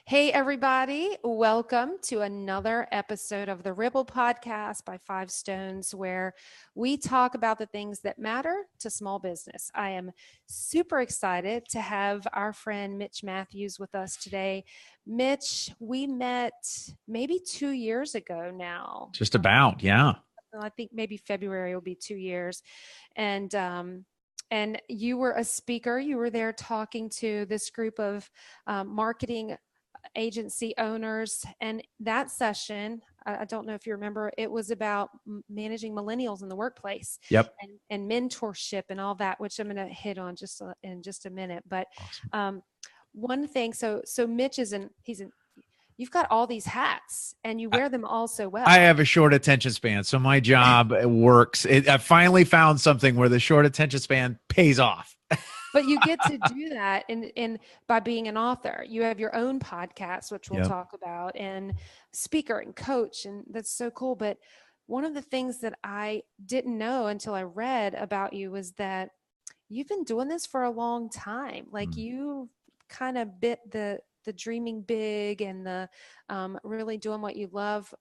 Hey, everybody. Welcome to another episode of the Ripple Podcast by Five Stones, where we talk about the things that matter to small business. I am super excited to have our friend Mitch Matthews with us today. Mitch, we met maybe 2 years ago now. Just about, yeah. I think maybe February will be 2 years. And, and you were a speaker. You were there talking to this group of marketing agency owners. And that session, I don't know if you remember, it was about managing millennials in the workplace Yep. and mentorship and all that, which I'm going to hit on in just a minute. But one thing, so Mitch you've got all these hats and you wear them all so well. I have a short attention span, so my job works. I finally found something where the short attention span pays off. But you get to do that in by being an author. You have your own podcast, which we'll talk about, and speaker and coach, and that's so cool. But one of the things that I didn't know until I read about you was that you've been doing this for a long time. Like you kind of bit the dreaming big and the really doing what you love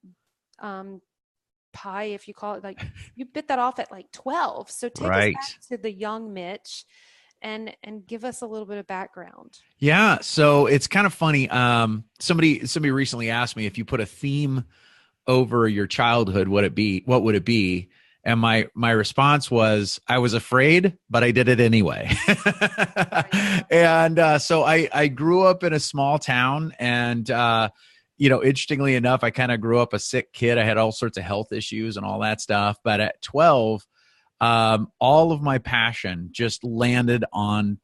pie, if you call it, like you bit that off at like 12. So take us back to the young Mitch and give us a little bit of background. Yeah. So it's kind of funny. Somebody recently asked me, if you put a theme over your childhood, what would it be? And my response was, I was afraid, but I did it anyway. And so I grew up in a small town, and interestingly enough, I kind of grew up a sick kid. I had all sorts of health issues and all that stuff. But at 12, all of my passion just landed on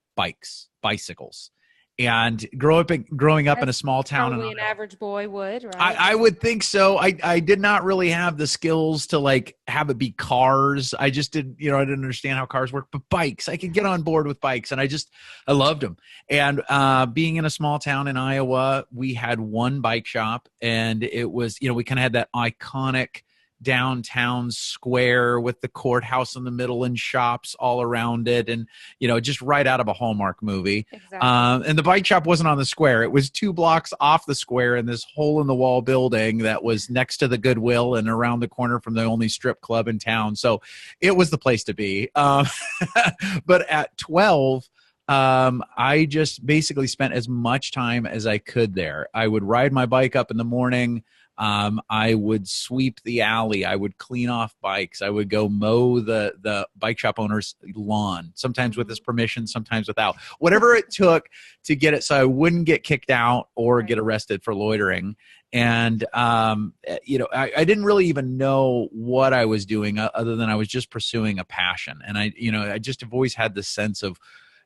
bicycles. And growing up in a small town, probably an average boy would, right? I would think so. I did not really have the skills to like have it be cars. I just did, I didn't understand how cars work, but bikes, I could get on board with bikes, and I loved them. And being in a small town in Iowa, we had one bike shop, and it was, we kind of had that iconic downtown square with the courthouse in the middle and shops all around it, and just right out of a Hallmark movie. Exactly. And the bike shop wasn't on the square. It was 2 blocks off the square in this hole in the wall building that was next to the Goodwill and around the corner from the only strip club in town. So it was the place to be. But at 12, I just basically spent as much time as I could there. I would ride my bike up in the morning. I would sweep the alley. I would clean off bikes. I would go mow the bike shop owner's lawn, sometimes with his permission, sometimes without. Whatever it took to get it so I wouldn't get kicked out or get arrested for loitering. And, I didn't really even know what I was doing other than I was just pursuing a passion. And I just have always had this sense of,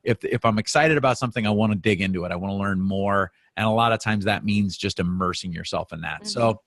if I'm excited about something, I want to dig into it. I want to learn more. And a lot of times that means just immersing yourself in that. So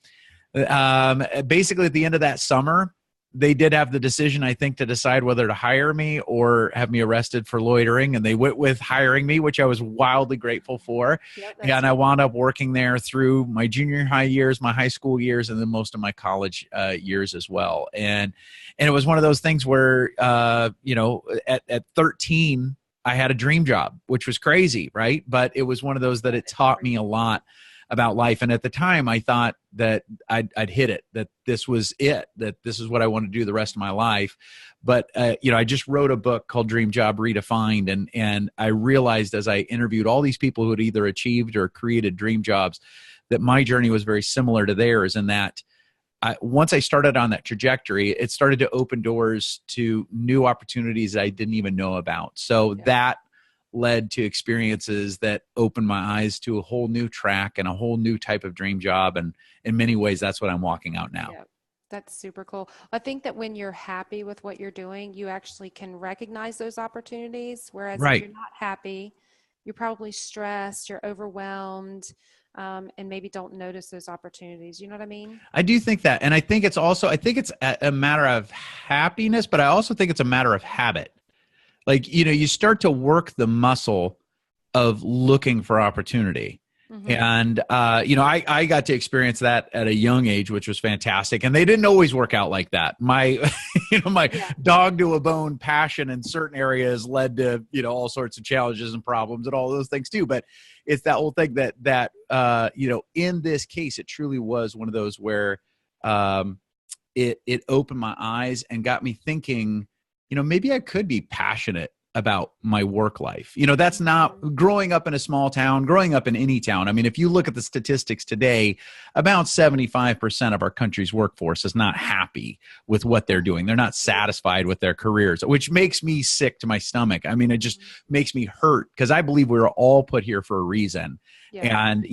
basically at the end of that summer, they did have the decision, I think, to decide whether to hire me or have me arrested for loitering. And they went with hiring me, which I was wildly grateful for. And I wound up working there through my junior high years, my high school years, and then most of my college years as well. And it was one of those things where, at 13, I had a dream job, which was crazy, right? But it was one of those that it taught me a lot about life. And at the time, I thought that I'd hit it, that this was it, that this is what I want to do the rest of my life. But, I just wrote a book called Dream Job Redefined. And I realized as I interviewed all these people who had either achieved or created dream jobs, that my journey was very similar to theirs, and that once I started on that trajectory, it started to open doors to new opportunities that I didn't even know about. So that led to experiences that opened my eyes to a whole new track and a whole new type of dream job. And in many ways, that's what I'm walking out now. Yeah, that's super cool. I think that when you're happy with what you're doing, you actually can recognize those opportunities. Whereas if you're not happy, you're probably stressed, you're overwhelmed. And maybe don't notice those opportunities. You know what I mean? I do think that. And I think it's a matter of happiness, but I also think it's a matter of habit. Like, you start to work the muscle of looking for opportunity. And, I got to experience that at a young age, which was fantastic. And they didn't always work out like that. My, my dog to a bone passion in certain areas led to, all sorts of challenges and problems and all those things too. But it's that whole thing that in this case, it truly was one of those where it opened my eyes and got me thinking, maybe I could be passionate about my work life. That's not growing up in a small town, growing up in any town. I mean, if you look at the statistics today, about 75% of our country's workforce is not happy with what they're doing. They're not satisfied with their careers, which makes me sick to my stomach. I mean, it just makes me hurt because I believe we were all put here for a reason. Yeah. And,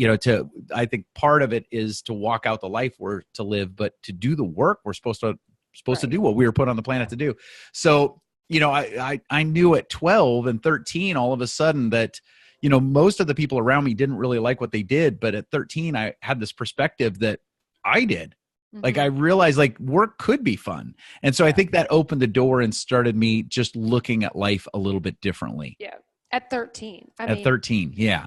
I think part of it is to walk out the life we're to live, but to do the work we're supposed to do what we were put on the planet to do. So, I knew at 12 and 13, all of a sudden that, most of the people around me didn't really like what they did. But at 13, I had this perspective that I did. Like I realized work could be fun. And so I think that opened the door and started me just looking at life a little bit differently. Yeah. At 13. At 13. Yeah.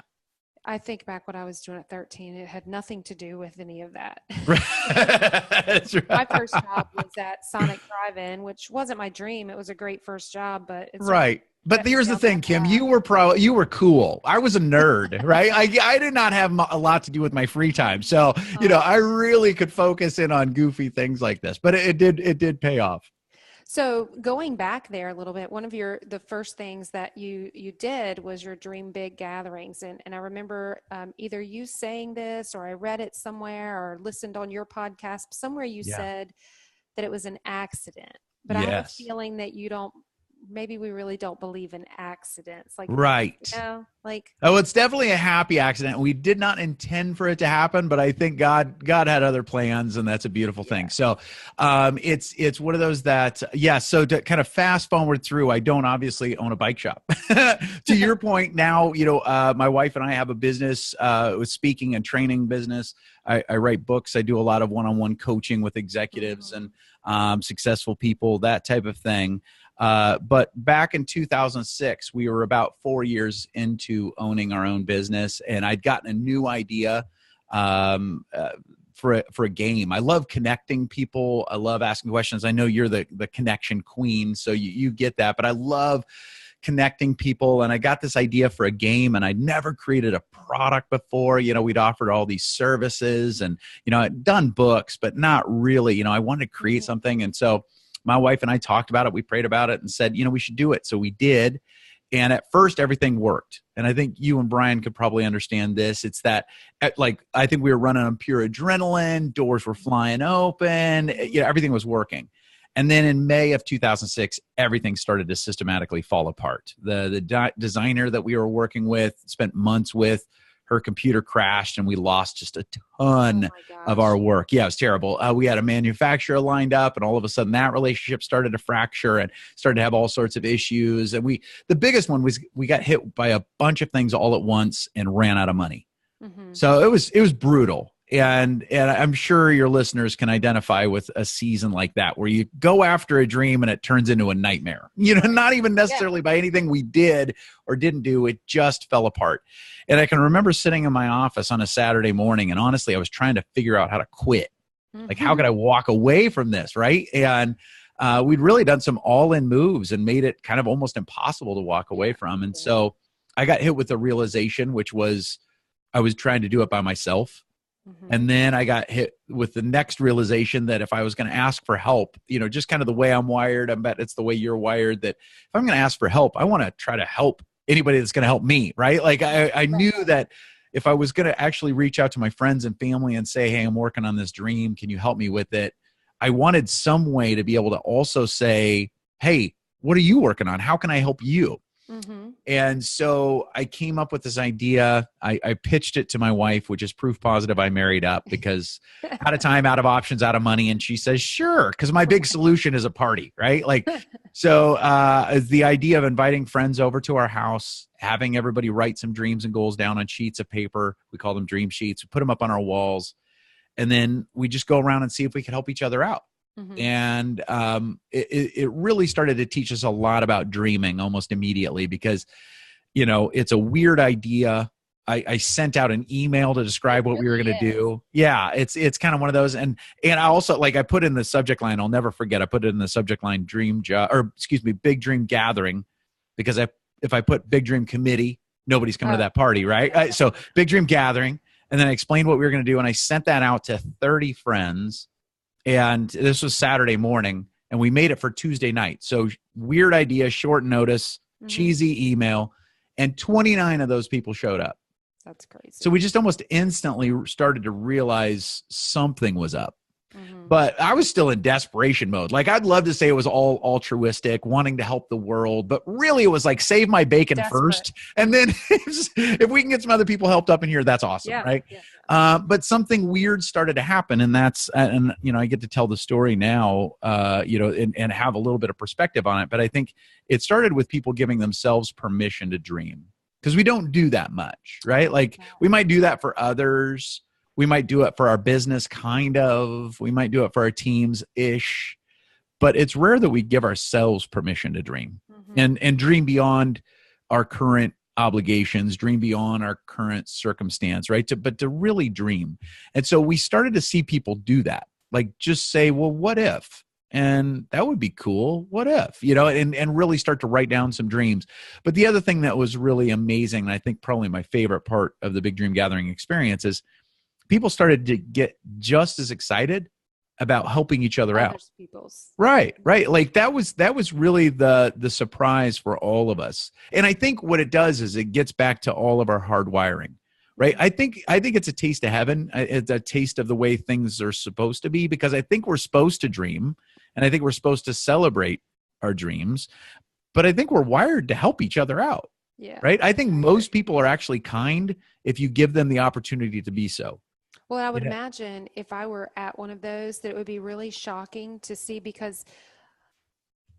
I think back what I was doing at 13. It had nothing to do with any of that. That's right. My first job was at Sonic Drive-In, which wasn't my dream. It was a great first job, but it's right. But here's the thing, Kim, you were cool. I was a nerd, right? I did not have a lot to do with my free time. So, I really could focus in on goofy things like this, but it did pay off. So going back there a little bit, one of the first things that you did was your Dream Big gatherings. And I remember either you saying this or I read it somewhere or listened on your podcast, somewhere you said that it was an accident. But I have a feeling that maybe we really don't believe in accidents. Right. Oh, it's definitely a happy accident. We did not intend for it to happen, but I think God had other plans, and that's a beautiful thing. So it's one of those that, so to kind of fast forward through, I don't obviously own a bike shop. To your point now, my wife and I have a business with speaking and training business. I write books. I do a lot of one-on-one coaching with executives and successful people, that type of thing. But back in 2006, we were about 4 years into owning our own business, and I'd gotten a new idea for a game. I love connecting people. I love asking questions. I know you're the connection queen, so you get that. But I love connecting people, and I got this idea for a game, and I'd never created a product before. We'd offered all these services, and I'd done books, but not really. I wanted to create something, and so my wife and I talked about it. We prayed about it and said, we should do it. So we did. And at first, everything worked. And I think you and Brian could probably understand this. It's that, I think we were running on pure adrenaline. Doors were flying open. Everything was working. And then in May of 2006, everything started to systematically fall apart. The designer that we were working with, spent months with, her computer crashed and we lost just a ton of our work. Yeah, it was terrible. We had a manufacturer lined up, and all of a sudden that relationship started to fracture and started to have all sorts of issues. And the biggest one was we got hit by a bunch of things all at once and ran out of money. So it was brutal. And I'm sure your listeners can identify with a season like that, where you go after a dream and it turns into a nightmare, not even necessarily by anything we did or didn't do. It just fell apart. And I can remember sitting in my office on a Saturday morning, and honestly, I was trying to figure out how to quit. Like, how could I walk away from this? Right. And we'd really done some all-in moves and made it kind of almost impossible to walk away from. And so I got hit with the realization, which was I was trying to do it by myself. And then I got hit with the next realization that if I was going to ask for help, just kind of the way I'm wired, I bet it's the way you're wired, that if I'm going to ask for help, I want to try to help anybody that's going to help me, right? Like I knew that if I was going to actually reach out to my friends and family and say, hey, I'm working on this dream, can you help me with it? I wanted some way to be able to also say, hey, what are you working on? How can I help you? And so I came up with this idea. I pitched it to my wife, which is proof positive I married up, because out of time, out of options, out of money. And she says, sure, because my big solution is a party, right? So the idea of inviting friends over to our house, having everybody write some dreams and goals down on sheets of paper. We call them dream sheets. We put them up on our walls. And then we just go around and see if we could help each other out. And it really started to teach us a lot about dreaming almost immediately, because, it's a weird idea. I sent out an email to describe what we were going to Really is. do. Yeah, it's kind of one of those. And I also, like, I put in the subject line, I'll never forget, I put it in the subject line, big dream gathering, because if I put big dream committee, nobody's coming to that party, right? So big dream gathering. And then I explained what we were going to do. And I sent that out to 30 friends. And this was Saturday morning. And we made it for Tuesday night. So weird idea, short notice, cheesy email. And 29 of those people showed up. That's crazy. So we just almost instantly started to realize something was up. But I was still in desperation mode. Like, I'd love to say it was all altruistic, wanting to help the world, but really it was like, save my bacon first. And then if we can get some other people helped up in here, that's awesome. Right. Yeah. But something weird started to happen. And I get to tell the story now, and have a little bit of perspective on it. But I think it started with people giving themselves permission to dream, because we don't do that much, right? Like, we might do that for others. We might do it for our business, kind of. We might do it for our teams-ish. But it's rare that we give ourselves permission to dream and dream beyond our current obligations, dream beyond our current circumstance, right? But to really dream. And so we started to see people do that. Like, just say, well, what if? And that would be cool. What if, and really start to write down some dreams. But the other thing that was really amazing, and I think probably my favorite part of the Big Dream Gathering experience, is people started to get just as excited about helping each other out. Right. Like, that was really the surprise for all of us. And I think what it does is it gets back to all of our hard wiring. Right. I think it's a taste of heaven. It's a taste of the way things are supposed to be, because I think we're supposed to dream, and I think we're supposed to celebrate our dreams, but I think we're wired to help each other out. Yeah. Right. I think most people are actually kind if you give them the opportunity to be so. Well, I would imagine if I were at one of those, that it would be really shocking to see, because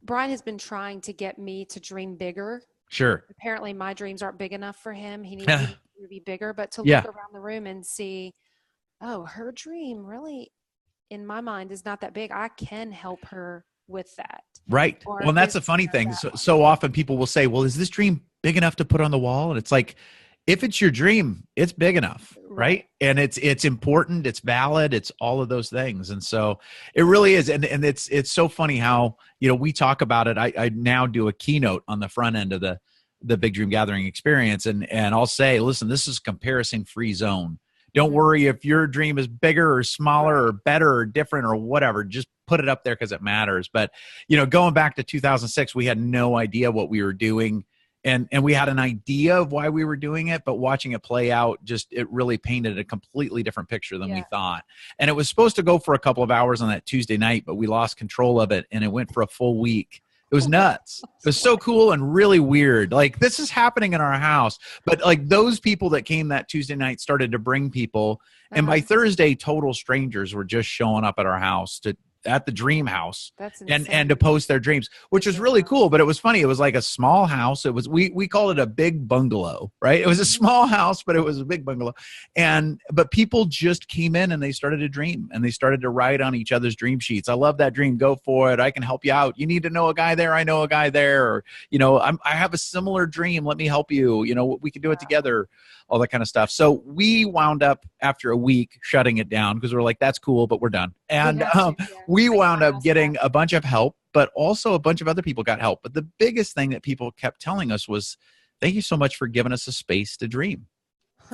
Brian has been trying to get me to dream bigger. Sure. Apparently my dreams aren't big enough for him. He needs to be bigger, but to look around the room and see, oh, her dream really, in my mind, is not that big. I can help her with that. Right. Well, and that's the funny thing. So often people will say, well, is this dream big enough to put on the wall? And it's like, if it's your dream, it's big enough, right? And it's important, it's valid, it's all of those things. And so it really is. And it's so funny how, we talk about it. I now do a keynote on the front end of the Big Dream Gathering experience. And I'll say, listen, this is a comparison-free zone. Don't worry if your dream is bigger or smaller or better or different or whatever. Just put it up there because it matters. But, going back to 2006, we had no idea what we were doing. And we had an idea of why we were doing it, but watching it play out, it really painted a completely different picture than we thought. And it was supposed to go for a couple of hours on that Tuesday night, but we lost control of it, and it went for a full week. It was nuts. It was so cool and really weird. Like, this is happening in our house, but like, those people that came that Tuesday night started to bring people. And by Thursday, total strangers were just showing up at our house at the dream house and to post their dreams, which was really cool. But it was funny. It was like a small house. It was, we call it a big bungalow, right? It was a small house, but it was a big bungalow. But people just came in and they started to dream, and they started to write on each other's dream sheets. I love that dream. Go for it. I can help you out. You need to know a guy there. I know a guy there. Or, I have a similar dream. Let me help you. We can do it together. All that kind of stuff. So we wound up after a week shutting it down, because we're like, that's cool, but we're done. And we wound up getting a bunch of help, but also a bunch of other people got help. But the biggest thing that people kept telling us was, thank you so much for giving us a space to dream.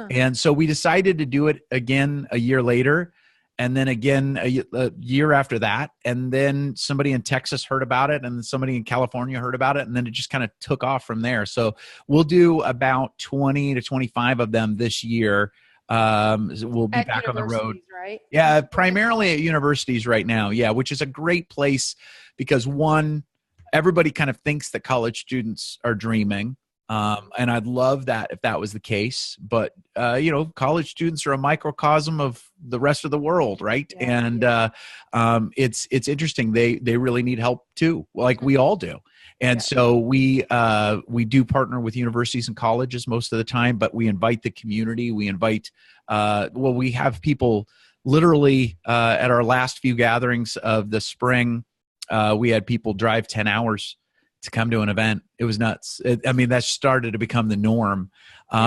And so we decided to do it again a year later, and then again a year after that. And then somebody in Texas heard about it, and then somebody in California heard about it, and then it just kind of took off from there. So we'll do about 20 to 25 of them this year. We'll be back on the road. Right? Yeah, primarily at universities right now. Yeah, which is a great place, because one, everybody kind of thinks that college students are dreaming. And I'd love that if that was the case, but college students are a microcosm of the rest of the world, right? Yeah, and it's interesting. They really need help too, like we all do. And so we do partner with universities and colleges most of the time, but we invite the community. We invite we have people literally at our last few gatherings of the spring. We had people drive 10 hours to come to an event. It was nuts. I mean, that started to become the norm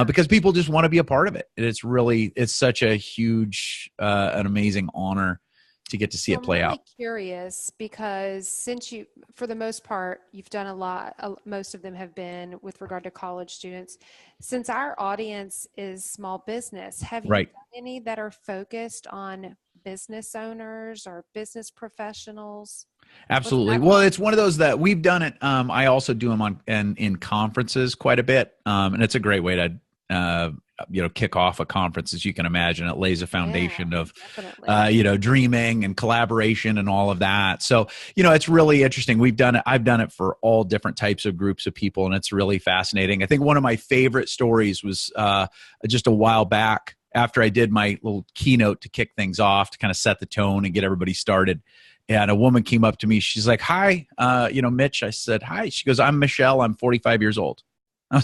because people just want to be a part of it. It's such a huge, an amazing honor to get to see it play out. I'm really curious because since for the most part, you've done a lot, most of them have been with regard to college students. Since our audience is small business, have you done any that are focused on business owners or business professionals? Absolutely. Well, it's one of those that we've done it. I also do them in conferences quite a bit. And it's a great way to, kick off a conference. As you can imagine, it lays a foundation of, dreaming and collaboration and all of that. So, it's really interesting. I've done it for all different types of groups of people, and it's really fascinating. I think one of my favorite stories was just a while back after I did my little keynote to kick things off, to kind of set the tone and get everybody started. And a woman came up to me. She's like, "Hi, Mitch." I said, "Hi." She goes, "I'm Michelle. I'm 45 years old." I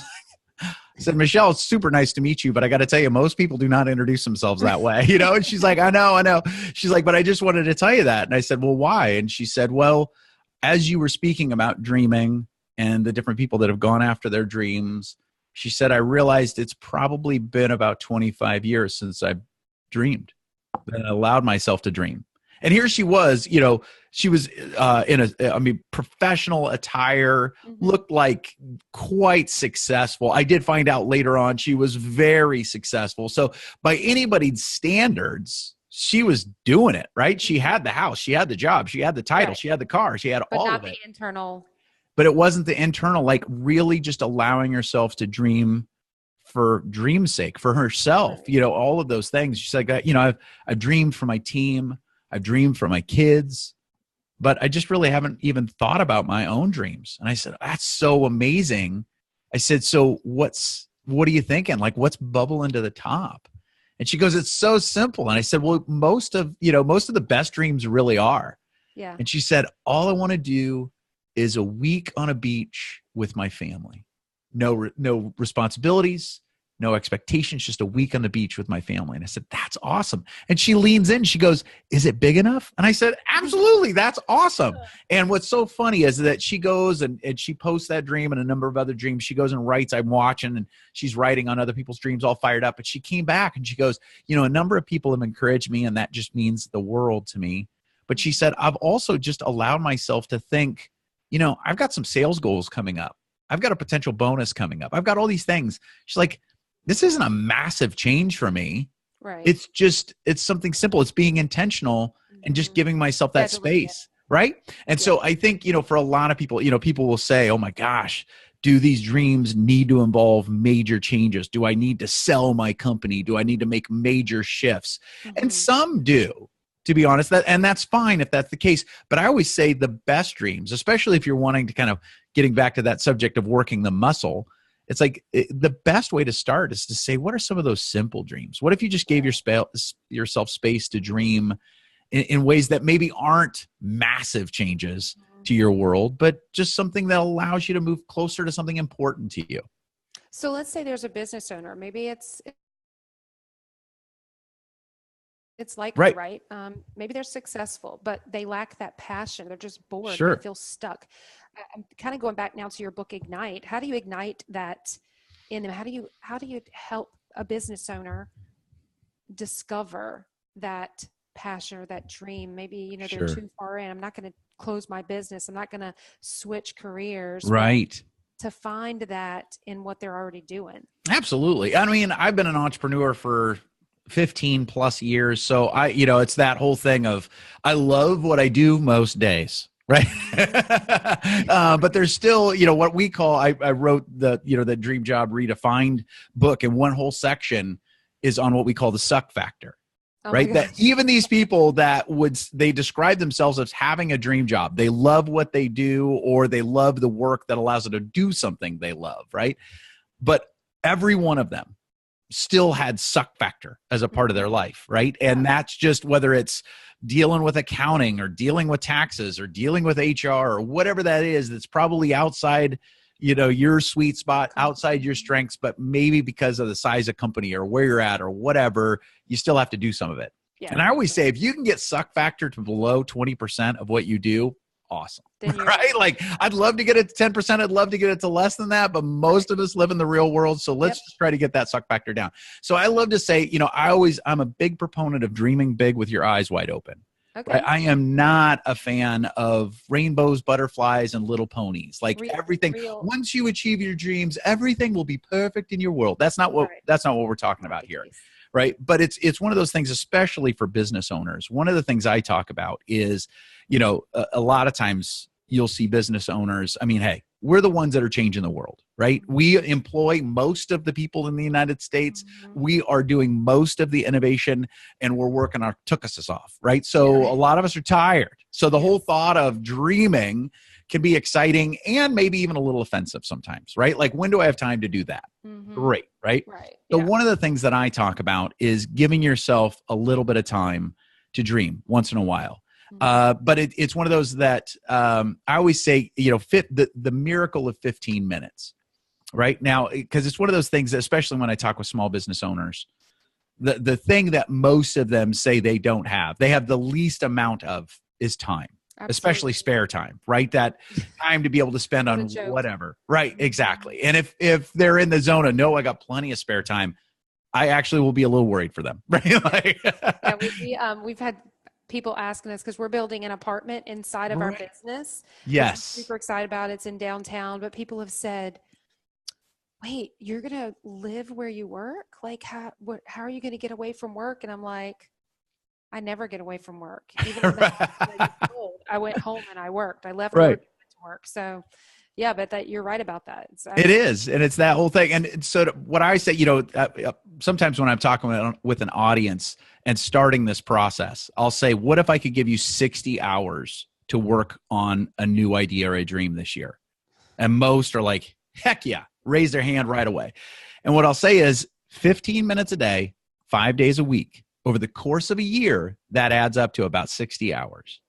said, "Michelle, it's super nice to meet you, but I got to tell you, most people do not introduce themselves that way." And she's like, I know. She's like, "But I just wanted to tell you that." And I said, "Well, why?" And she said, "Well, as you were speaking about dreaming and the different people that have gone after their dreams," she said, "I realized it's probably been about 25 years since I've dreamed and allowed myself to dream." And here she was, she was in professional attire, looked like quite successful. I did find out later on she was very successful. So by anybody's standards, she was doing it, right? She had the house, she had the job, she had the title, she had the car, she had all of it. But not the internal. But it wasn't the internal, like really just allowing herself to dream for dream's sake, for herself, all of those things. She's like, I've dreamed for my team. I've dreamed for my kids, but I just really haven't even thought about my own dreams. And I said, "That's so amazing." I said, "So what are you thinking? Like, what's bubbling to the top?" And she goes, "It's so simple." And I said, "Well, most of the best dreams really are." Yeah. And she said, "All I want to do is a week on a beach with my family. No responsibilities, no expectations, just a week on the beach with my family." And I said, "That's awesome." And she leans in, she goes, "Is it big enough?" And I said, "Absolutely, that's awesome." And what's so funny is that she goes and she posts that dream and a number of other dreams. She goes and writes, I'm watching, and she's writing on other people's dreams, all fired up. But she came back and she goes, "A number of people have encouraged me, and that just means the world to me." But she said, "I've also just allowed myself to think, I've got some sales goals coming up. I've got a potential bonus coming up. I've got all these things." She's like, "This isn't a massive change for me. Right. It's something simple. It's being intentional and just giving myself that space." Right. And so I think, for a lot of people, people will say, "Oh my gosh, do these dreams need to involve major changes? Do I need to sell my company? Do I need to make major shifts?" And some do, to be honest, and that's fine if that's the case. But I always say the best dreams, especially if you're wanting to kind of getting back to that subject of working the muscle, it's like the best way to start is to say, what are some of those simple dreams? What if you just gave yourself space to dream in ways that maybe aren't massive changes to your world, but just something that allows you to move closer to something important to you? So let's say there's a business owner. Maybe it's likely, right? Maybe they're successful, but they lack that passion. They're just bored. Sure. They feel stuck. I'm kind of going back now to your book, Ignite. How do you ignite that in them? How do you help a business owner discover that passion or that dream? Maybe, they're too far in. I'm not going to close my business. I'm not going to switch careers. Right. To find that in what they're already doing. Absolutely. I mean, I've been an entrepreneur for 15 plus years. So it's that whole thing of, I love what I do most days. Right. But there's still, what we call, I wrote the Dream Job Redefined book, and one whole section is on what we call the suck factor. Right. That even these people they describe themselves as having a dream job. They love what they do, or they love the work that allows them to do something they love. Right. But every one of them still had suck factor as a part of their life. Right. And that's just whether it's dealing with accounting or dealing with taxes or dealing with HR or whatever that is, that's probably outside, your sweet spot, outside your strengths, but maybe because of the size of company or where you're at or whatever, you still have to do some of it. Yeah. And I always say, if you can get suck factor to below 20% of what you do, awesome. Then you're Right? Like, I'd love to get it to 10%. I'd love to get it to less than that, but most of us live in the real world. So let's just try to get that suck factor down. So I love to say, I'm a big proponent of dreaming big with your eyes wide open. Okay. Right? I am not a fan of rainbows, butterflies, and little ponies. Like everything, once you achieve your dreams, everything will be perfect in your world. That's not what we're talking about here. Right. But it's one of those things, especially for business owners. One of the things I talk about is, a lot of times you'll see business owners. I mean, hey, we're the ones that are changing the world, right? We employ most of the people in the United States. We are doing most of the innovation, and we're working our tuchuses off, right? So a lot of us are tired. So the whole thought of dreaming can be exciting and maybe even a little offensive sometimes, right? Like, when do I have time to do that? Great, right? So one of the things that I talk about is giving yourself a little bit of time to dream once in a while. But it's one of those that I always say, fit the miracle of 15 minutes, right? Now, because it's one of those things, especially when I talk with small business owners, the thing that most of them say they don't have, they have the least amount of, is time. Absolutely. Especially spare time, right? That time to be able to spend on whatever. Right, exactly. And if they're in the zone of, no, I got plenty of spare time, I actually will be a little worried for them, right? We've had people asking us, because we're building an apartment inside of our business. Yes. We're super excited about it. It's in downtown, but people have said, wait, you're going to live where you work? Like, how are you going to get away from work? And I'm like, I never get away from work. Even when I went home and I worked. I left work and went to work. So, yeah, but you're right about that. It is, and it's that whole thing. And so what I say, sometimes when I'm talking with an audience and starting this process, I'll say, what if I could give you 60 hours to work on a new idea or a dream this year? And most are like, heck yeah, raise their hand right away. And what I'll say is 15 minutes a day, 5 days a week. Over the course of a year, that adds up to about 60 hours.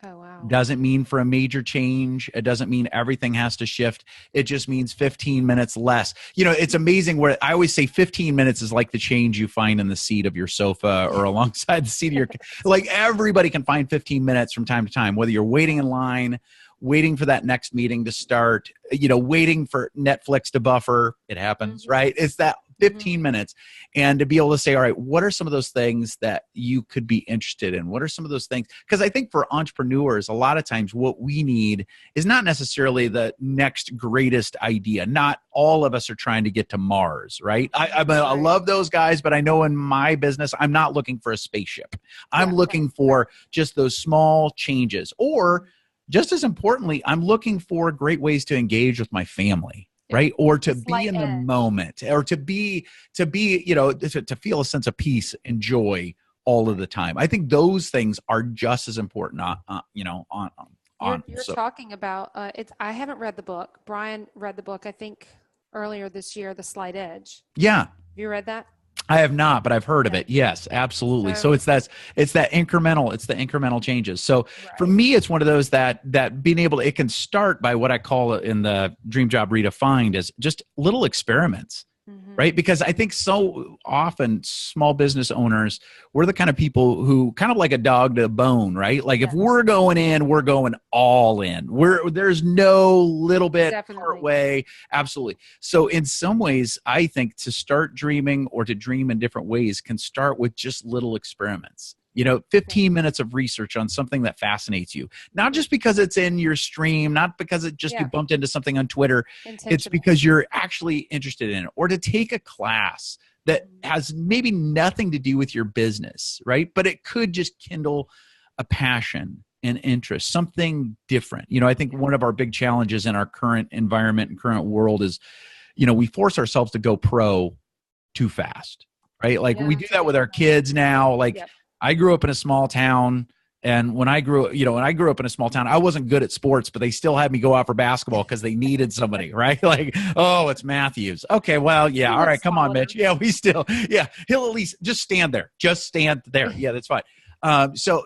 Oh, wow. Doesn't mean for a major change. It doesn't mean everything has to shift. It just means 15 minutes less. It's amazing where I always say 15 minutes is like the change you find in the seat of your sofa or alongside the seat of your, like, everybody can find 15 minutes from time to time, whether you're waiting in line, waiting for that next meeting to start, waiting for Netflix to buffer. It happens, right? It's that 15 minutes. And to be able to say, all right, what are some of those things that you could be interested in? What are some of those things? Because I think for entrepreneurs, a lot of times what we need is not necessarily the next greatest idea. Not all of us are trying to get to Mars, right? I love those guys, but I know in my business, I'm not looking for a spaceship. I'm looking for just those small changes. Or just as importantly, I'm looking for great ways to engage with my family. Right. Or to be in the moment, or to feel a sense of peace and joy all of the time. I think those things are just as important. You're talking about I haven't read the book. Brian read the book, I think, earlier this year, The Slight Edge. Yeah. Have you read that? I have not, but I've heard of it. Yes, absolutely. So it's that incremental changes. So for me, it's one of those that being able to, it can start by what I call it in the Dream Job Redefined as just little experiments. Right? Because I think so often small business owners, we're the kind of people who kind of like a dog to a bone, right? Like if we're going in, we're going all in. There's no little bit part way. Absolutely. So in some ways, I think to start dreaming or to dream in different ways can start with just little experiments. 15 minutes of research on something that fascinates you, not just because it's in your stream, not because it just you bumped into something on Twitter. It's because you're actually interested in it, or to take a class that has maybe nothing to do with your business, right? But it could just kindle a passion and interest, something different. I think one of our big challenges in our current environment and current world is, we force ourselves to go pro too fast, right? Like we do that with our kids now. Like I grew up in a small town, and when I grew up in a small town, I wasn't good at sports, but they still had me go out for basketball because they needed somebody, right? Like, oh, it's Matthews. Okay, well, yeah, all right, come on, Mitch. Yeah, he'll at least just stand there. Just stand there. Yeah, that's fine. So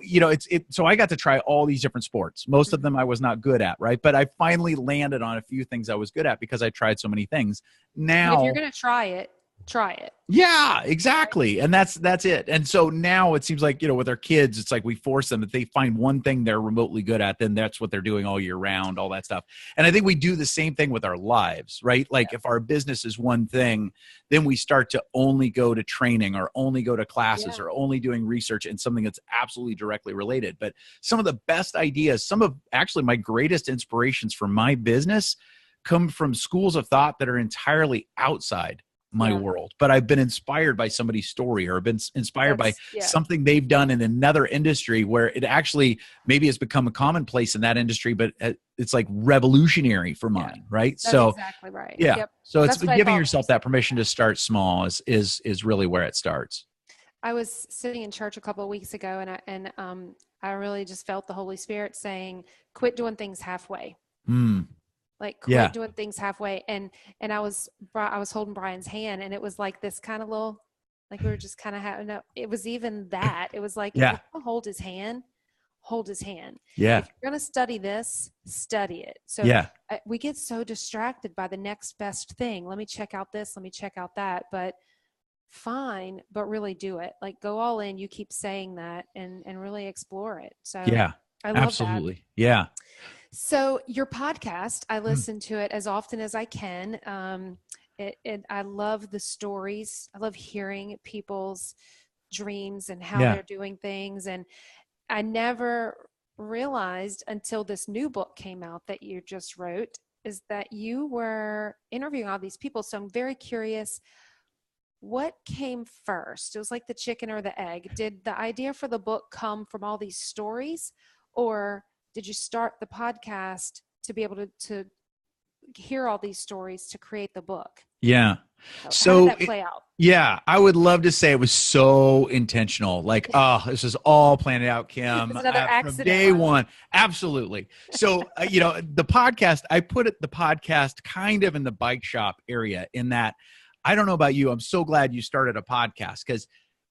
I got to try all these different sports. Most of them I was not good at, right? But I finally landed on a few things I was good at because I tried so many things. Now, and if you're going to try it, try it. Yeah, exactly. And that's it. And so now it seems like, with our kids, it's like we force them, if they find one thing they're remotely good at, then that's what they're doing all year round, all that stuff. And I think we do the same thing with our lives, right? Like if our business is one thing, then we start to only go to training or only go to classes or only doing research in something that's absolutely directly related. But some of the best ideas, some of actually my greatest inspirations for my business come from schools of thought that are entirely outside my world, but I've been inspired by somebody's story or been inspired by something they've done in another industry where it actually maybe has become a commonplace in that industry, but it's like revolutionary for mine. Right. That's exactly right. Yeah. Yep. So it's giving yourself that permission to start small is really where it starts. I was sitting in church a couple of weeks ago and I really just felt the Holy Spirit saying, quit doing things halfway. Like quit doing things halfway. And I was holding Brian's hand, and it was like this kind of little, like we were just kind of having, it was even that. It was like, if you're gonna hold his hand. Yeah. If you're going to study this, study it. So we get so distracted by the next best thing. Let me check out this. Let me check out that. But fine, but really do it. Like go all in. You keep saying that and really explore it. So I love absolutely. that. Yeah. So your podcast, I listen to it as often as I can. I love the stories. I love hearing people's dreams and how they're doing things. And I never realized until this new book came out that you just wrote is that you were interviewing all these people. So I'm very curious, what came first? It was like the chicken or the egg. Did the idea for the book come from all these stories, or did you start the podcast to be able to hear all these stories to create the book? Yeah. So how did that play out? Yeah, I would love to say it was so intentional. Like, this is all planned out, Kim. It's another accident. From day one. Absolutely. So, the podcast, I put the podcast kind of in the bike shop area in that, I don't know about you, I'm so glad you started a podcast because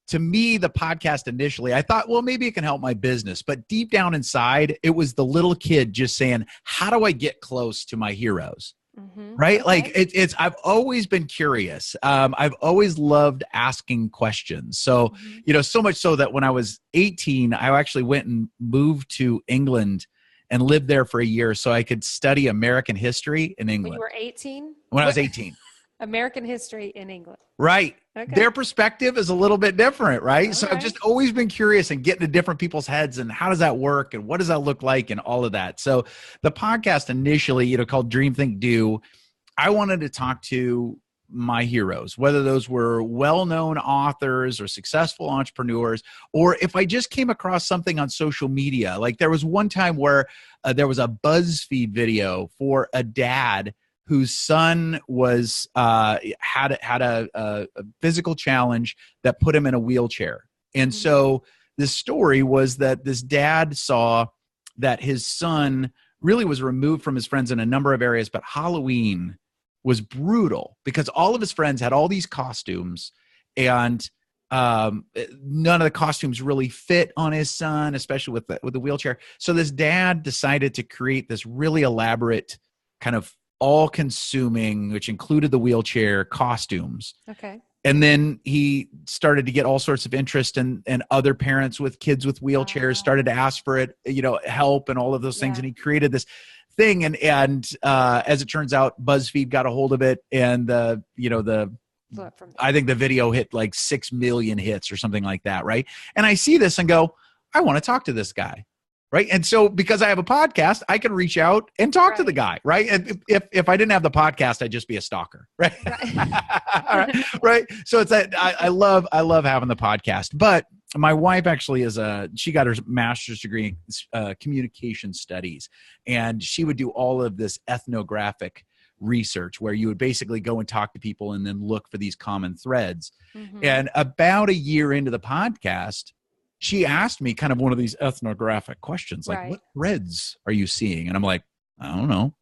to me, the podcast initially, I thought, well, maybe it can help my business. But deep down inside, it was the little kid just saying, how do I get close to my heroes? Right? Okay. Like it's, I've always been curious. I've always loved asking questions. So, so much so that when I was 18, I actually went and moved to England and lived there for a year so I could study American history in England. When you were 18? When I was 18. American history in England. Right. Okay. Their perspective is a little bit different, right? All so right. I've just always been curious and getting to different people's heads and how does that work and what does that look like and all of that. So the podcast initially, called Dream, Think, Do, I wanted to talk to my heroes, whether those were well-known authors or successful entrepreneurs, or if I just came across something on social media. Like there was one time where there was a BuzzFeed video for a dad whose son was had a physical challenge that put him in a wheelchair. And so the story was that this dad saw that his son really was removed from his friends in a number of areas, but Halloween was brutal because all of his friends had all these costumes and none of the costumes really fit on his son, especially with the wheelchair. So this dad decided to create this really elaborate kind of all-consuming, which included the wheelchair costumes. Okay. And then he started to get all sorts of interest, and other parents with kids with wheelchairs started to ask for it, help and all of those things. And he created this thing. And as it turns out, BuzzFeed got a hold of it, and I think the video hit like 6 million hits or something like that. Right. And I see this and go, I want to talk to this guy. Right. And so because I have a podcast, I can reach out and talk to the guy. Right. And if I didn't have the podcast, I'd just be a stalker. Right. All right. Right. So it's that I love having the podcast. But my wife actually she got her master's degree in communication studies. And she would do all of this ethnographic research where you would basically go and talk to people and then look for these common threads. And about a year into the podcast, she asked me kind of one of these ethnographic questions, like, what threads are you seeing? And I'm like, I don't know.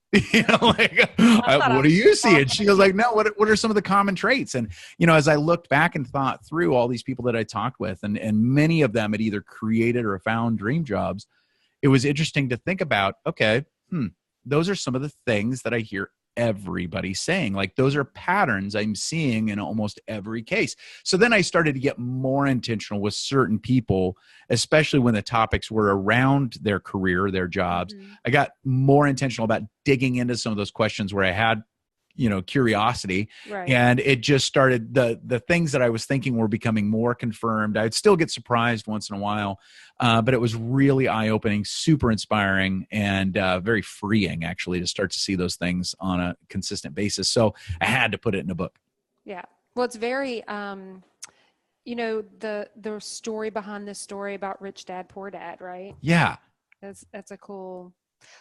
What do you see? And she goes like, no, what are some of the common traits? And, as I looked back and thought through all these people that I talked with, and many of them had either created or found dream jobs, it was interesting to think about, okay, those are some of the things that I hear everybody's saying. Like, those are patterns I'm seeing in almost every case. So then I started to get more intentional with certain people, especially when the topics were around their career, their jobs. I got more intentional about digging into some of those questions where I had, curiosity. Right. And it just started, the things that I was thinking were becoming more confirmed. I'd still get surprised once in a while, but it was really eye-opening, super inspiring, and very freeing, actually, to start to see those things on a consistent basis. So I had to put it in a book. Yeah. Well, it's very, the story behind this story about Rich Dad, Poor Dad, right? Yeah. That's a cool.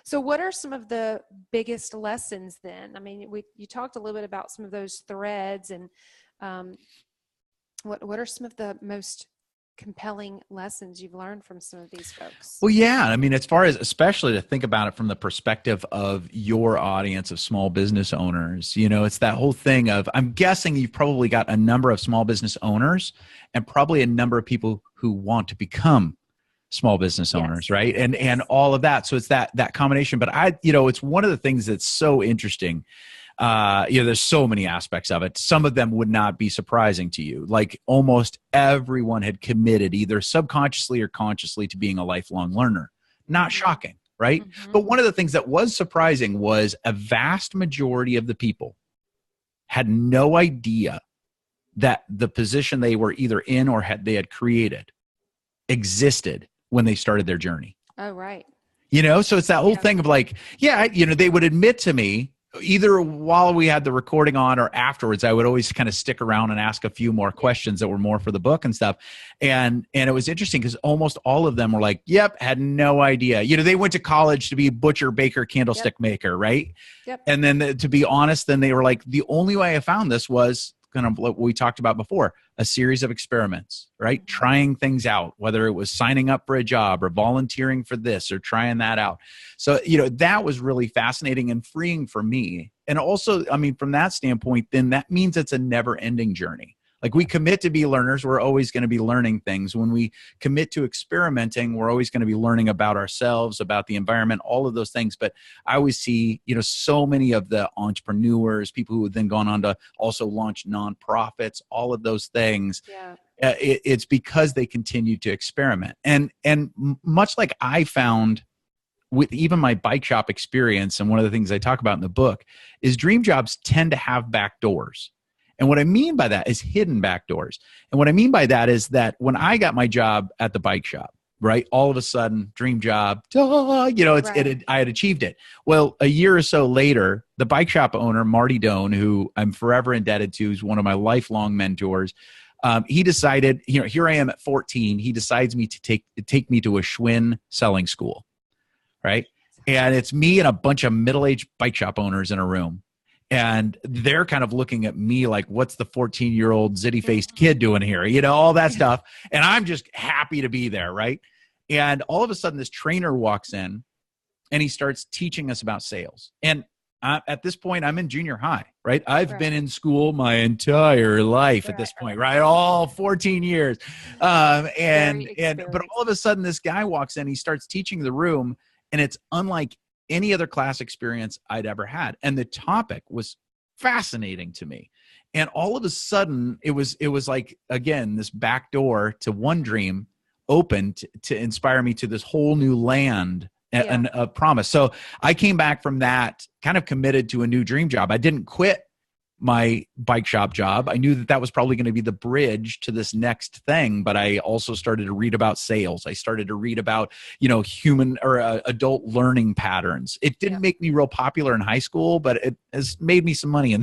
So what are some of the biggest lessons then? I mean, you talked a little bit about some of those threads, and what are some of the most compelling lessons you've learned from some of these folks? Well, yeah. I mean, as far as, especially to think about it from the perspective of your audience of small business owners, it's that whole thing of, I'm guessing you've probably got a number of small business owners and probably a number of people who want to become small business owners, Yes. right? And all of that. So it's that combination. But it's one of the things that's so interesting. There's so many aspects of it. Some of them would not be surprising to you. Like, almost everyone had committed either subconsciously or consciously to being a lifelong learner. Not shocking, right? But one of the things that was surprising was a vast majority of the people had no idea that the position they were either in or they had created existed when they started their journey. Oh, right. So it's that whole thing of like, they would admit to me, either while we had the recording on or afterwards, I would always kind of stick around and ask a few more questions that were more for the book and stuff. And it was interesting because almost all of them were like, yep, had no idea. They went to college to be butcher, baker, candlestick maker, right? Yep. And then to be honest, then they were like, the only way I found this was kind of what we talked about before, a series of experiments, right? Trying things out, whether it was signing up for a job or volunteering for this or trying that out. So, that was really fascinating and freeing for me. And also, I mean, from that standpoint, then that means it's a never ending journey. Like, we commit to be learners, we're always going to be learning things. When we commit to experimenting, we're always going to be learning about ourselves, about the environment, all of those things. But I always see, so many of the entrepreneurs, people who have then gone on to also launch nonprofits, all of those things. Yeah. It's because they continue to experiment. And much like I found with even my bike shop experience, and one of the things I talk about in the book is dream jobs tend to have back doors. And what I mean by that is hidden back doors. And what I mean by that is that when I got my job at the bike shop, right, all of a sudden, dream job, I had achieved it. Well, a year or so later, the bike shop owner, Marty Doan, who I'm forever indebted to, is one of my lifelong mentors. He decided, here I am at 14. He decides to take me to a Schwinn selling school, right? And it's me and a bunch of middle-aged bike shop owners in a room. And they're kind of looking at me like, what's the 14-year-old zitty-faced kid doing here? All that stuff. And I'm just happy to be there, right? And all of a sudden, this trainer walks in, and he starts teaching us about sales. And at this point, I'm in junior high, right? I've been in school my entire life at this point, right? All 14 years. But all of a sudden, this guy walks in, he starts teaching the room, and it's unlike any other class experience I'd ever had. And the topic was fascinating to me. And all of a sudden, it was like, again, this back door to one dream opened to inspire me to this whole new land and a promise. So I came back from that kind of committed to a new dream job. I didn't quit my bike shop job. I knew that was probably going to be the bridge to this next thing, but I also started to read about sales. I started to read about, human or adult learning patterns. It didn't make me real popular in high school, but it has made me some money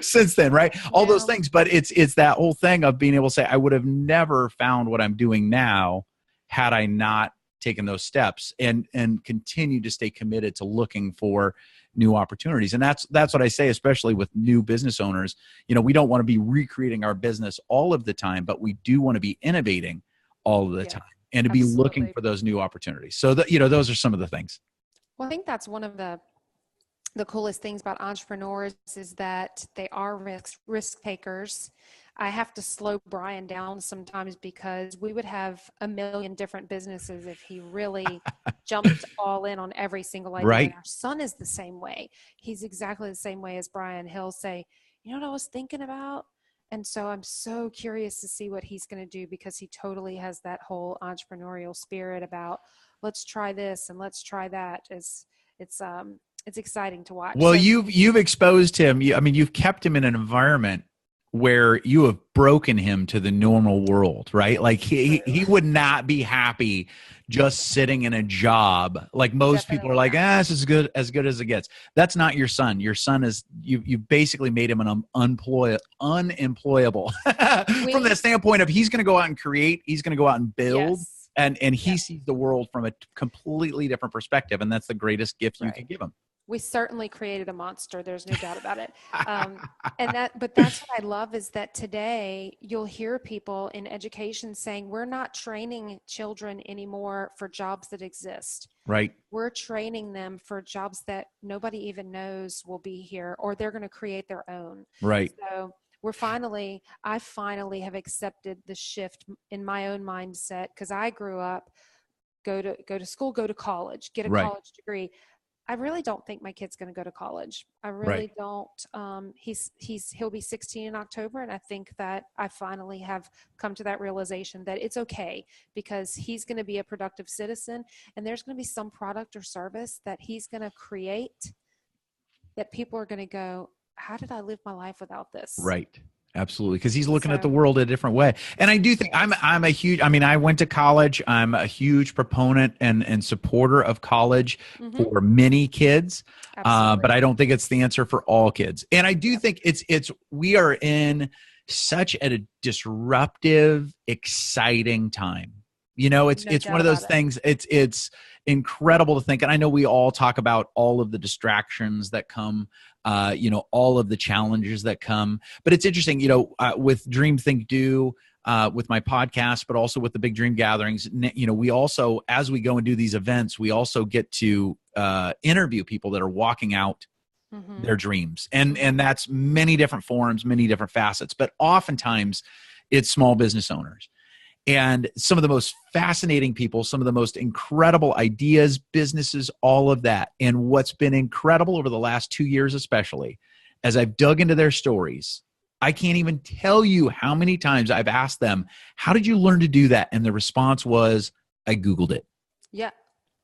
since then, right? All those things. But it's that whole thing of being able to say, I would have never found what I'm doing now had I not taken those steps and continue to stay committed to looking for new opportunities. And that's what I say, especially with new business owners. We don't want to be recreating our business all of the time, but we do want to be innovating all of the time and to be looking for those new opportunities. So those are some of the things. Well, I think that's one of the coolest things about entrepreneurs is that they are risk takers. I have to slow Brian down sometimes because we would have a million different businesses if he really jumped all in on every single idea. Right. And our son is the same way. He's exactly the same way as Brian. He'll say, you know what I was thinking about? And so I'm so curious to see what he's going to do, because he totally has that whole entrepreneurial spirit about let's try this and let's try that. It's exciting to watch. Well, So you've exposed him. I mean, you've kept him in an environment where you have broken him to the normal world, right? Like he would not be happy just sitting in a job. Like most people are Definitely like, not. this is good as it gets. That's not your son. Your son is you basically made him an unemployable from the standpoint of he's going to go out and create, he's going to go out and build. Yes. And he Yes. sees the world from a completely different perspective, and that's the greatest gift you can give him. We certainly created a monster. There's no doubt about it. But that's what I love, is that today you'll hear people in education saying, we're not training children anymore for jobs that exist. Right. We're training them for jobs that nobody even knows will be here, or they're going to create their own. Right. So I finally have accepted the shift in my own mindset, because I grew up, go to school, go to college, get a college degree. I really don't think my kid's going to go to college. I really don't. He'll be 16 in October. And I think that I finally have come to that realization that it's okay, because he's going to be a productive citizen, and there's going to be some product or service that he's going to create that people are going to go, how did I live my life without this? Right. Absolutely. Because he's looking at the world a different way. And I do think I'm a huge, I mean, I went to college. I'm a huge proponent and supporter of college for many kids. But I don't think it's the answer for all kids. And I do think we are in such a disruptive, exciting time. You know, it's one of those things. It's incredible to think. And I know we all talk about all of the distractions that come, all of the challenges that come. But it's interesting, with Dream, Think, Do, with my podcast, but also with the Big Dream Gatherings, we also, as we go and do these events, we also get to interview people that are walking out their dreams. And that's many different forms, many different facets. But oftentimes it's small business owners. And some of the most fascinating people, some of the most incredible ideas, businesses, all of that. And what's been incredible over the last 2 years, especially, as I've dug into their stories, I can't even tell you how many times I've asked them, how did you learn to do that? And the response was, I Googled it. Yeah.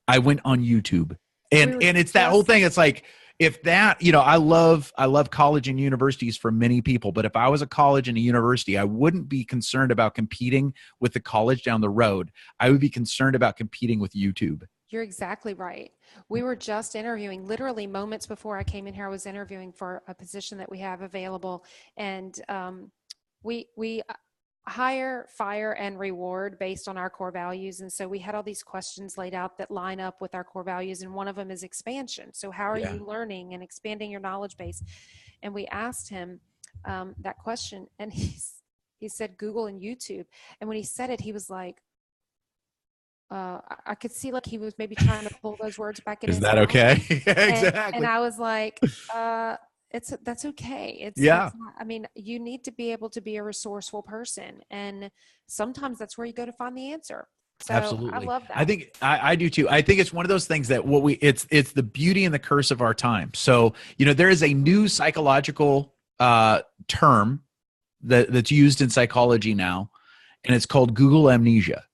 I went on YouTube. And it's that whole thing. It's like, if that, I love college and universities for many people, but if I was a college and a university, I wouldn't be concerned about competing with the college down the road. I would be concerned about competing with YouTube. You're exactly right. We were just interviewing, literally moments before I came in here, I was interviewing for a position that we have available. And we hire, fire, and reward based on our core values. And so we had all these questions laid out that line up with our core values. And one of them is expansion. So how are you learning and expanding your knowledge base? And we asked him that question, and he said Google and YouTube. And when he said it, he was like, I could see like he was maybe trying to pull those words back in his mouth. Okay? Exactly. And I was like, that's okay. It's not, I mean, you need to be able to be a resourceful person, and sometimes that's where you go to find the answer. So absolutely. I love that. I think I do too. I think it's one of those things that it's the beauty and the curse of our time. So, there is a new psychological term that's used in psychology now, and it's called Google amnesia.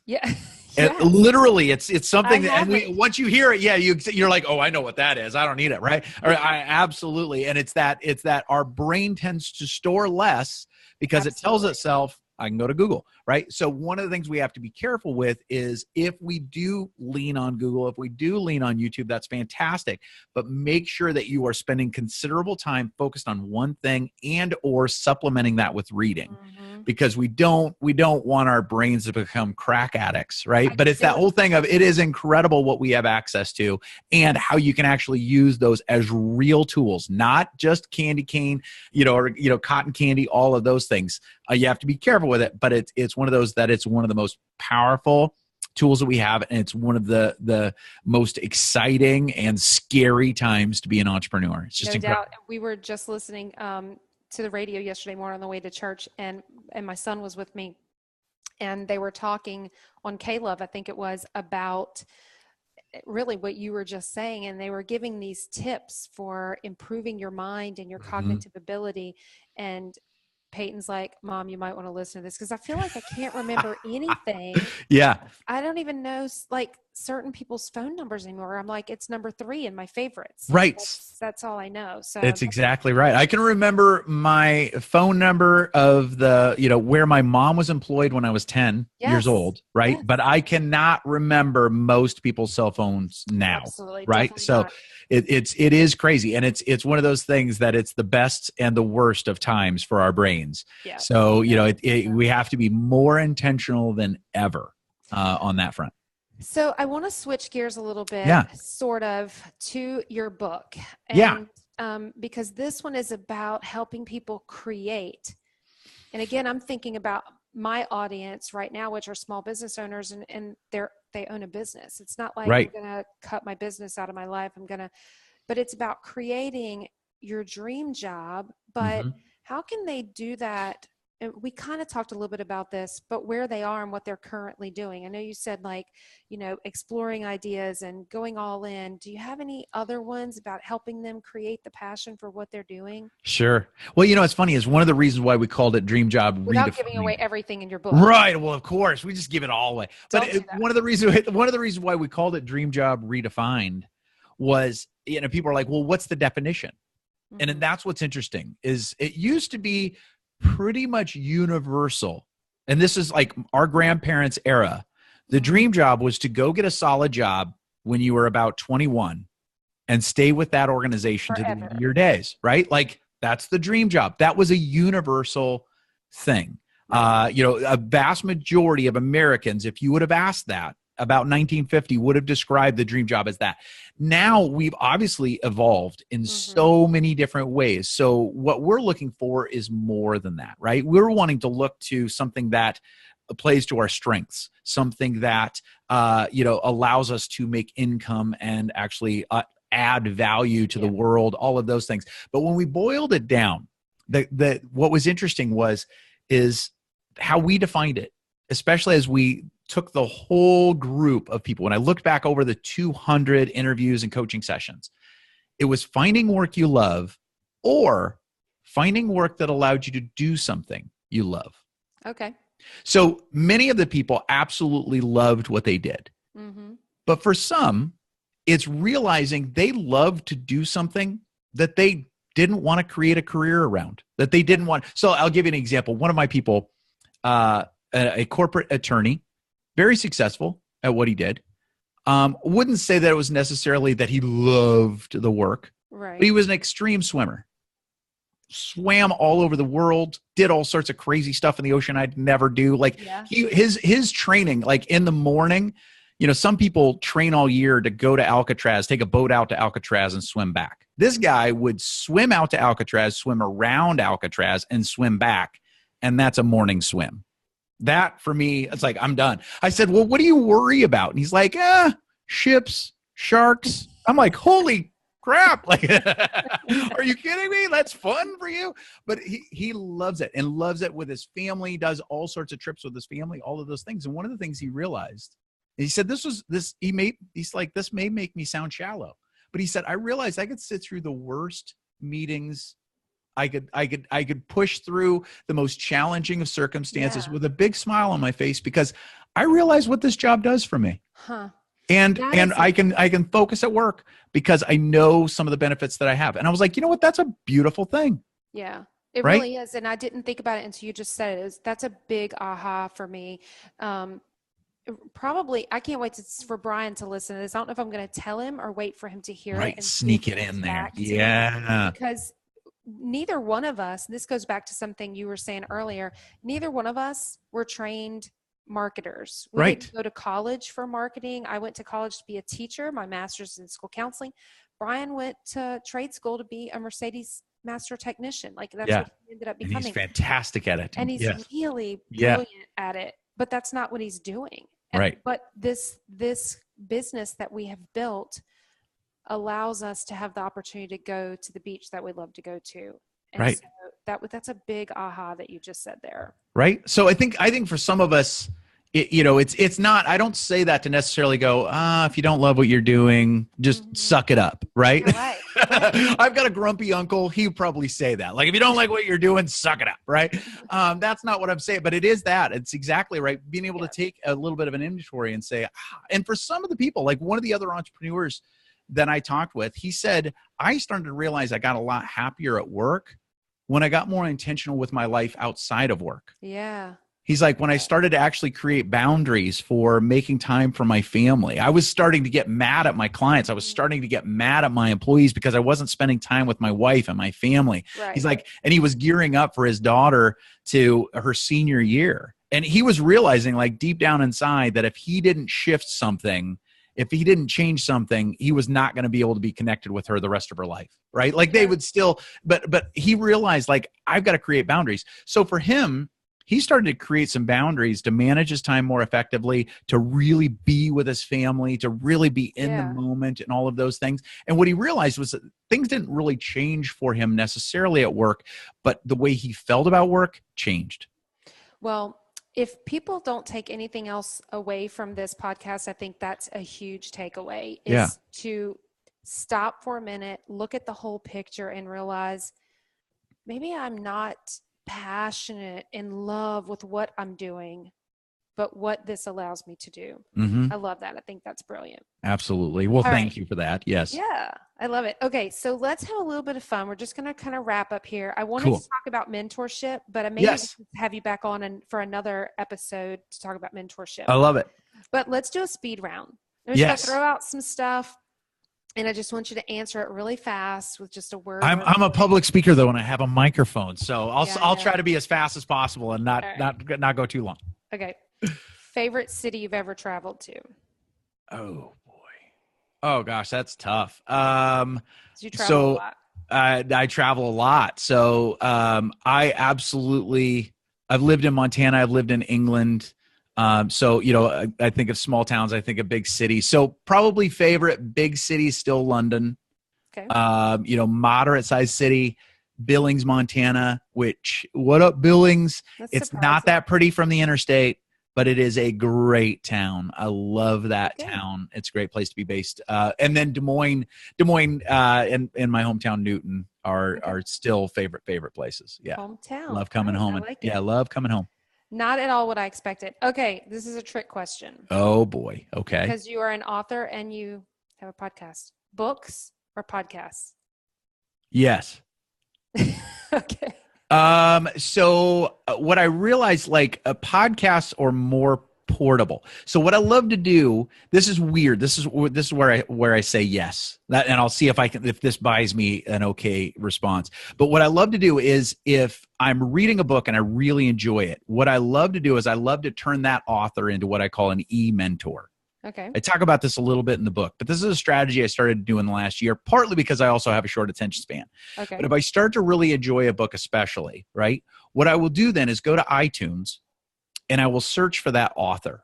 Yeah. Yes. Literally, it's something that, and once you hear it, you're like, oh, I know what that is. I don't need it, right? Absolutely. And it's that our brain tends to store less because it tells itself, I can go to Google, right? So one of the things we have to be careful with is if we do lean on Google, if we do lean on YouTube, that's fantastic. But make sure that you are spending considerable time focused on one thing and or supplementing that with reading. Because we don't want our brains to become crack addicts, right? But it's that whole thing of it is incredible what we have access to and how you can actually use those as real tools, not just candy cane, or cotton candy, all of those things. You have to be careful with it, but it's one of those that it's one of the most powerful tools that we have, and it's one of the most exciting and scary times to be an entrepreneur. It's just incredible. No doubt. We were just listening to the radio yesterday morning on the way to church, and my son was with me, and they were talking on K-Love, I think it was, about really what you were just saying. And they were giving these tips for improving your mind and your cognitive ability. And Peyton's like, Mom, you might want to listen to this, because I feel like I can't remember anything. Yeah. I don't even know like certain people's phone numbers anymore. I'm like, it's number 3 in my favorites. Right. That's all I know. So it's exactly right. I can remember my phone number of the, where my mom was employed when I was 10 years old. Right. Yes. But I cannot remember most people's cell phones now. Absolutely. Right. So it is crazy. And it's one of those things that it's the best and the worst of times for our brains. Yeah. So, we have to be more intentional than ever on that front. So I want to switch gears a little bit, sort of, to your book. And, because this one is about helping people create. And again, I'm thinking about my audience right now, which are small business owners, and they own a business. It's not like I'm going to cut my business out of my life. But it's about creating your dream job. But how can they do that? We kind of talked a little bit about this, but where they are and what they're currently doing. I know you said, like, exploring ideas and going all in. Do you have any other ones about helping them create the passion for what they're doing? Sure. Well, it's funny, is one of the reasons why we called it Dream Job without giving away everything in your book. Right. Well, of course, we just give it all away. But one of the reasons why we called it Dream Job Redefined was, people are like, well, what's the definition? And that's what's interesting, is it used to be pretty much universal. And this is like our grandparents' era. The dream job was to go get a solid job when you were about 21 and stay with that organization to the end of your days, right? Like, that's the dream job. That was a universal thing. A vast majority of Americans, if you would have asked that about 1950, would have described the dream job as that. Now we've obviously evolved in so many different ways. So what we're looking for is more than that, right? We're wanting to look to something that plays to our strengths, something that, allows us to make income and actually add value to the world, all of those things. But when we boiled it down, what was interesting is how we defined it, especially as we took the whole group of people. When I looked back over the 200 interviews and coaching sessions, it was finding work you love or finding work that allowed you to do something you love. Okay. So many of the people absolutely loved what they did. But for some, it's realizing they love to do something that they didn't want to create a career around, that they didn't want. So I'll give you an example. One of my people, a corporate attorney, very successful at what he did. Wouldn't say that it was necessarily that he loved the work, right? But he was an extreme swimmer. Swam all over the world, did all sorts of crazy stuff in the ocean I'd never do. Like his training, like in the morning, some people train all year to go to Alcatraz, take a boat out to Alcatraz and swim back. This guy would swim out to Alcatraz, swim around Alcatraz, and swim back. And that's a morning swim. That, for me, it's like, I'm done. I said, well, what do you worry about? And he's like, ships, sharks. I'm like, holy crap. Like, are you kidding me? That's fun for you. But he loves it, and loves it with his family, does all sorts of trips with his family, all of those things. And one of the things he realized, he said, he's like, this may make me sound shallow, but he said, I realized I could sit through the worst meetings. I could push through the most challenging of circumstances with a big smile on my face, because I realize what this job does for me. And I can focus at work because I know some of the benefits that I have. And I was like, you know what? That's a beautiful thing. Yeah, it really is. And I didn't think about it until you just said it. That's a big aha for me. Probably, I can't wait for Brian to listen to this. I don't know if I'm going to tell him or wait for him to hear it and sneak it in there. Yeah. Because neither one of us, this goes back to something you were saying earlier, neither one of us were trained marketers. We didn't go to college for marketing. I went to college to be a teacher, my master's in school counseling. Brian went to trade school to be a Mercedes master technician. Like, that's what he ended up becoming. And he's fantastic at it. And he's really brilliant at it, but that's not what he's doing. But this business that we have built allows us to have the opportunity to go to the beach that we love to go to. And so that's a big aha that you just said there. Right. So I think for some of us, it's not, I don't say that to necessarily go, if you don't love what you're doing, just suck it up. Right. Yeah, right. I've got a grumpy uncle. He would probably say that. Like, if you don't like what you're doing, suck it up. Right. That's not what I'm saying, but it is that. It's exactly right. Being able to take a little bit of an inventory and say, and for some of the people, like one of the other entrepreneurs that I talked with, he said, I started to realize I got a lot happier at work when I got more intentional with my life outside of work. Yeah. He's like, when I started to actually create boundaries for making time for my family, I was starting to get mad at my clients. I was starting to get mad at my employees because I wasn't spending time with my wife and my family. Right. He's like, and he was gearing up for his daughter to her senior year. And he was realizing, like, deep down inside, that if he didn't shift something, if he didn't change something, he was not going to be able to be connected with her the rest of her life. Right. Like, they would still, but he realized, like, I've got to create boundaries. So for him, he started to create some boundaries to manage his time more effectively, to really be with his family, to really be in the moment and all of those things. And what he realized was that things didn't really change for him necessarily at work, but the way he felt about work changed. Well, if people don't take anything else away from this podcast, I think that's a huge takeaway, is to stop for a minute, look at the whole picture, and realize maybe I'm not passionate, in love with what I'm doing, but what this allows me to do. I love that. I think that's brilliant. Absolutely. Well, thank you for that. Yes. Yeah, I love it. Okay, so let's have a little bit of fun. We're just going to kind of wrap up here. I wanted to talk about mentorship, but I may have you back on for another episode to talk about mentorship. I love it. But let's do a speed round. I'm just going to throw out some stuff, and I just want you to answer it really fast with just a word. I'm a public speaker, though, and I have a microphone, so I'll try to be as fast as possible and not go too long. Okay. Favorite city you've ever traveled to? Oh boy. Oh gosh, that's tough. You travel a lot. I travel a lot. So I've lived in Montana. I've lived in England. So, I think of small towns, I think of big cities. So probably favorite big city is still London. Okay. Moderate sized city, Billings, Montana, which, what up, Billings? It's surprising. Not that pretty from the interstate, but it is a great town. I love that town. It's a great place to be based. And then Des Moines, and my hometown, Newton, are still favorite places. Yeah. Hometown. Love coming home. I love coming home. Not at all what I expected. Okay, this is a trick question. Oh boy. Okay. Because you are an author and you have a podcast. Books or podcasts? Yes. Okay. So what I realized, like, a podcast or more portable. So what I love to do, this is weird. This is where I say yes. And I'll see if this buys me an okay response. But what I love to do is, if I'm reading a book and I really enjoy it, what I love to do is I love to turn that author into what I call an e-mentor. Okay. I talk about this a little bit in the book, but this is a strategy I started to do in the last year, partly because I also have a short attention span. Okay. But if I start to really enjoy a book, especially, right, what I will do then is go to iTunes and I will search for that author.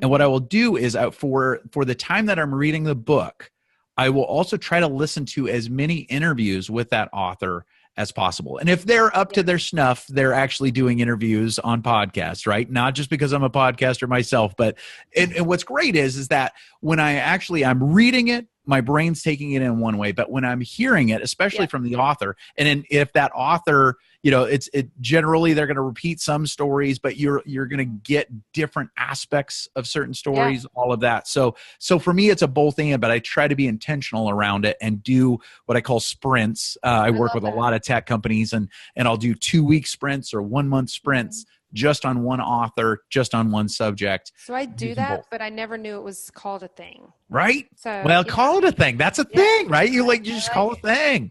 And what I will do is, for the time that I'm reading the book, I will also try to listen to as many interviews with that author as possible. And if they're up to their snuff, they're actually doing interviews on podcasts, right? Not just because I'm a podcaster myself, but and what's great is that when I'm reading it, my brain's taking it in one way, but when I'm hearing it, especially from the author, and then if that author, generally they're going to repeat some stories, but you're going to get different aspects of certain stories, all of that. So for me, it's a both and, but I try to be intentional around it and do what I call sprints. I work with a lot of tech companies, and I'll do 2-week sprints or 1-month sprints. Just on one author, just on one subject. So I do that, but I never knew it was called a thing. Right? So, call it a thing. That's a thing, right? You just call it a thing.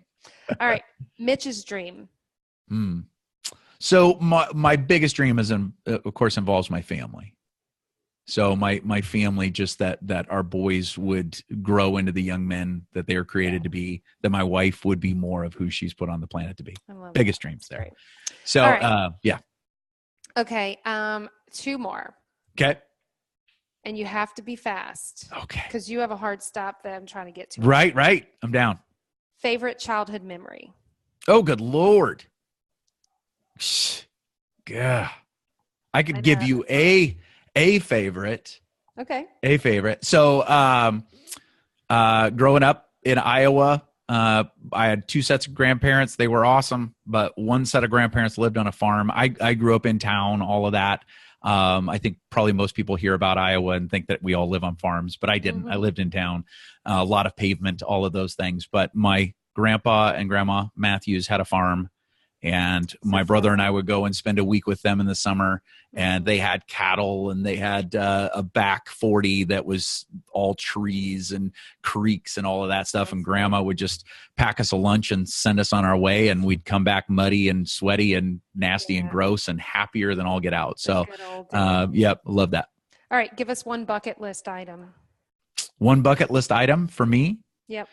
All right. Mitch's dream. So my biggest dream is, of course, involves my family. So my family, just that our boys would grow into the young men that they are created to be, that my wife would be more of who she's put on the planet to be. Biggest dreams there. Great. So, yeah. Okay, 2 more. Okay. And you have to be fast. Okay. Because you have a hard stop that I'm trying to get to. Right. I'm down. Favorite childhood memory? Oh, good Lord. Yeah. I could I give know. you a favorite. Okay. A favorite. So growing up in Iowa, I had two sets of grandparents. They were awesome, but one set of grandparents lived on a farm. I grew up in town, all of that. I think probably most people hear about Iowa and think that we all live on farms, but I didn't. I lived in town, a lot of pavement, all of those things. But my grandpa and grandma Matthews had a farm, and my brother and I would go and spend a week with them in the summer. And they had cattle, and they had a back 40 that was all trees and creeks and all of that stuff. And grandma would just pack us a lunch and send us on our way, and we'd come back muddy and sweaty and nasty and gross and happier than all get out. So, yep, love that. All right, give us one bucket list item. One bucket list item for me? Yep.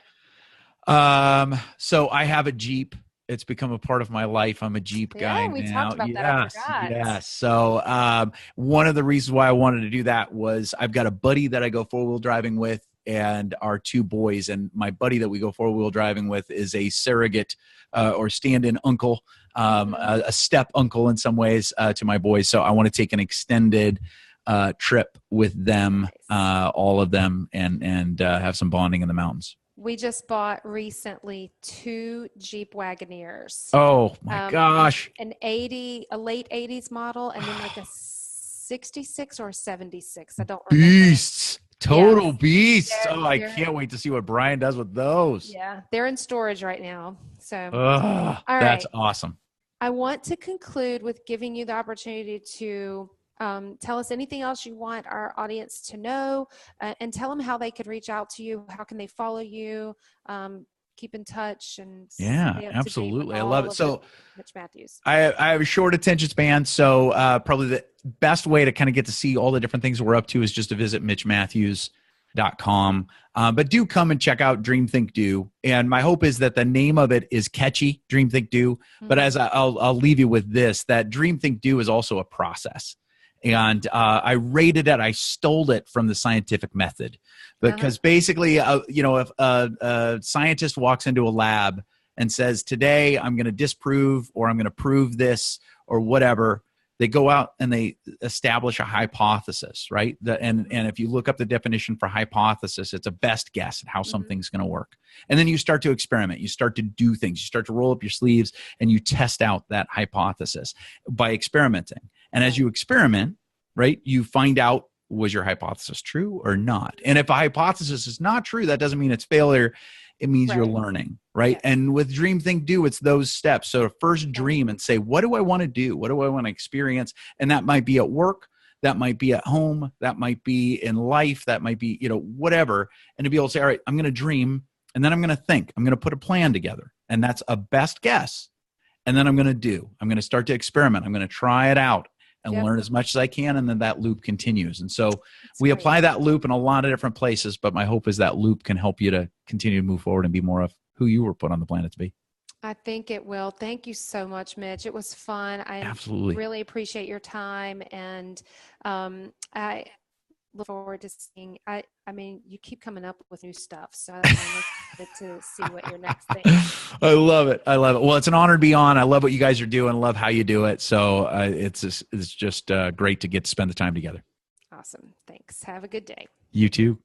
So I have a Jeep. It's become a part of my life. I'm a Jeep guy now. We talked about that. I forgot. Yes. So one of the reasons why I wanted to do that was I've got a buddy that I go four-wheel driving with, and our two boys. And my buddy that we go four-wheel driving with is a surrogate or stand-in uncle, a step uncle in some ways to my boys. So I want to take an extended trip with them, all of them, and have some bonding in the mountains. We just bought recently 2 Jeep Wagoneers. Oh my gosh. A late 80s model, and then like a 66 or 76. I don't remember. Beasts. Total beasts. I can't wait to see what Brian does with those. Yeah. They're in storage right now. So all right. That's awesome. I want to conclude with giving you the opportunity to tell us anything else you want our audience to know, and tell them how they could reach out to you. How can they follow you? Keep in touch and absolutely. I love it. So Mitch Matthews. I have a short attention span, so probably the best way to kind of get to see all the different things we're up to is just to visit mitchmatthews.com. But do come and check out Dream Think Do. And my hope is that the name of it is catchy, Dream Think Do. But as I'll leave you with this, that Dream Think Do is also a process. And I rated it. I stole it from the scientific method, because basically, if a scientist walks into a lab and says, today I'm going to disprove, or I'm going to prove this, or whatever, they go out and they establish a hypothesis, right? And if you look up the definition for hypothesis, it's a best guess at how something's going to work. And then you start to experiment. You start to do things. You start to roll up your sleeves, and you test out that hypothesis by experimenting. And as you experiment, right, you find out, was your hypothesis true or not? And if a hypothesis is not true, that doesn't mean it's failure. It means you're learning, right? Yes. And with Dream, Think, Do, it's those steps. So first dream and say, what do I want to do? What do I want to experience? And that might be at work. That might be at home. That might be in life. That might be, whatever. And to be able to say, all right, I'm going to dream, and then I'm going to think. I'm going to put a plan together. And that's a best guess. And then I'm going to start to experiment. I'm going to try it out and learn as much as I can. And then that loop continues. And so we apply that loop in a lot of different places, but my hope is that loop can help you to continue to move forward and be more of who you were put on the planet to be. I think it will. Thank you so much, Mitch. It was fun. I absolutely really appreciate your time. And I look forward to seeing, I mean, you keep coming up with new stuff. So I'm excited to see what your next thing is. I love it. Well, it's an honor to be on. I love what you guys are doing. I love how you do it. So it's just great to get to spend the time together. Awesome. Thanks. Have a good day. You too.